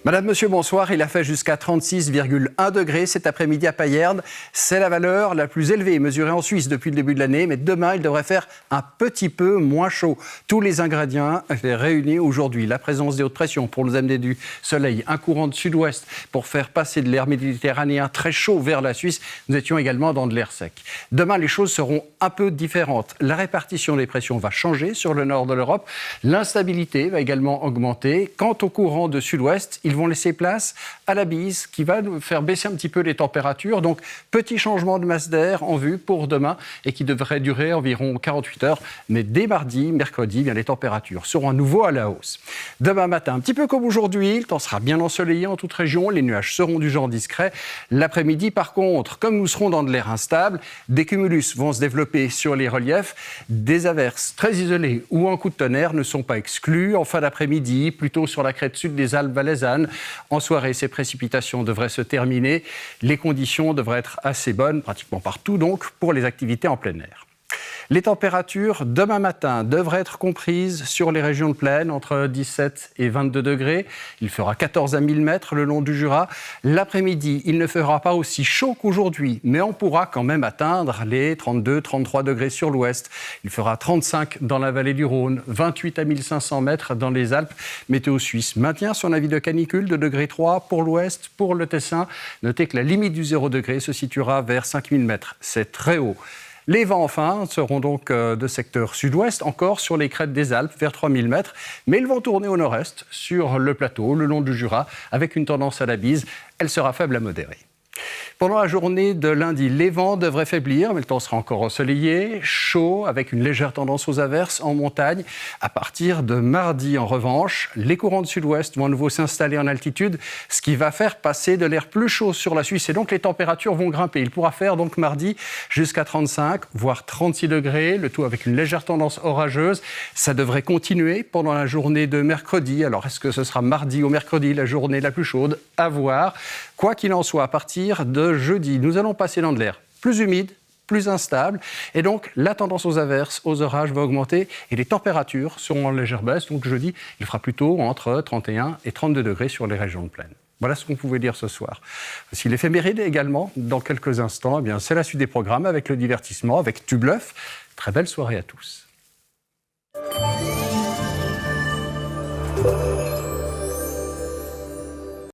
Madame, monsieur, bonsoir. Il a fait jusqu'à 36,1 degrés cet après-midi à Payerne. C'est la valeur la plus élevée mesurée en Suisse depuis le début de l'année. Mais demain, il devrait faire un petit peu moins chaud. Tous les ingrédients réunis aujourd'hui. La présence des hautes pressions pour nous amener du soleil. Un courant de sud-ouest pour faire passer de l'air méditerranéen très chaud vers la Suisse. Nous étions également dans de l'air sec. Demain, les choses seront un peu différentes. La répartition des pressions va changer sur le nord de l'Europe. L'instabilité va également augmenter. Quant au courant de sud-ouest, ils vont laisser place à la bise qui va nous faire baisser un petit peu les températures. Donc, petit changement de masse d'air en vue pour demain et qui devrait durer environ 48 heures. Mais dès mardi, mercredi, bien, les températures seront à nouveau à la hausse. Demain matin, un petit peu comme aujourd'hui, le temps sera bien ensoleillé en toute région. Les nuages seront du genre discret. L'après-midi, par contre, comme nous serons dans de l'air instable, des cumulus vont se développer sur les reliefs. Des averses très isolées ou en coup de tonnerre ne sont pas exclues. En fin d'après-midi, plutôt sur la crête sud des Alpes valaisannes. En soirée, ces précipitations devraient se terminer. Les conditions devraient être assez bonnes, pratiquement partout donc, pour les activités en plein air. Les températures, demain matin, devraient être comprises sur les régions de plaine, entre 17 et 22 degrés. Il fera 14 à 1000 mètres le long du Jura. L'après-midi, il ne fera pas aussi chaud qu'aujourd'hui, mais on pourra quand même atteindre les 32-33 degrés sur l'ouest. Il fera 35 dans la vallée du Rhône, 28 à 1500 mètres dans les Alpes. Météo Suisse maintient son avis de canicule de degré 3 pour l'ouest, pour le Tessin. Notez que la limite du 0 degré se situera vers 5000 mètres. C'est très haut. Les vents, enfin, seront donc de secteur sud-ouest, encore sur les crêtes des Alpes, vers 3000 mètres. Mais ils vont tourner au nord-est, sur le plateau, le long du Jura, avec une tendance à la bise. Elle sera faible à modérée. Pendant la journée de lundi, les vents devraient faiblir, mais le temps sera encore ensoleillé, chaud, avec une légère tendance aux averses en montagne. À partir de mardi, en revanche, les courants de sud-ouest vont à nouveau s'installer en altitude, ce qui va faire passer de l'air plus chaud sur la Suisse. Et donc, les températures vont grimper. Il pourra faire donc mardi jusqu'à 35, voire 36 degrés, le tout avec une légère tendance orageuse. Ça devrait continuer pendant la journée de mercredi. Alors, est-ce que ce sera mardi ou mercredi, la journée la plus chaude? À voir. Quoi qu'il en soit, à partir de jeudi, nous allons passer dans de l'air plus humide, plus instable. Et donc, la tendance aux averses, aux orages va augmenter et les températures seront en légère baisse. Donc, jeudi, il fera plutôt entre 31 et 32 degrés sur les régions de plaine. Voilà ce qu'on pouvait dire ce soir. Voici l'éphéméride également. Dans quelques instants, eh bien, c'est la suite des programmes avec le divertissement, avec Tubleuf. Très belle soirée à tous.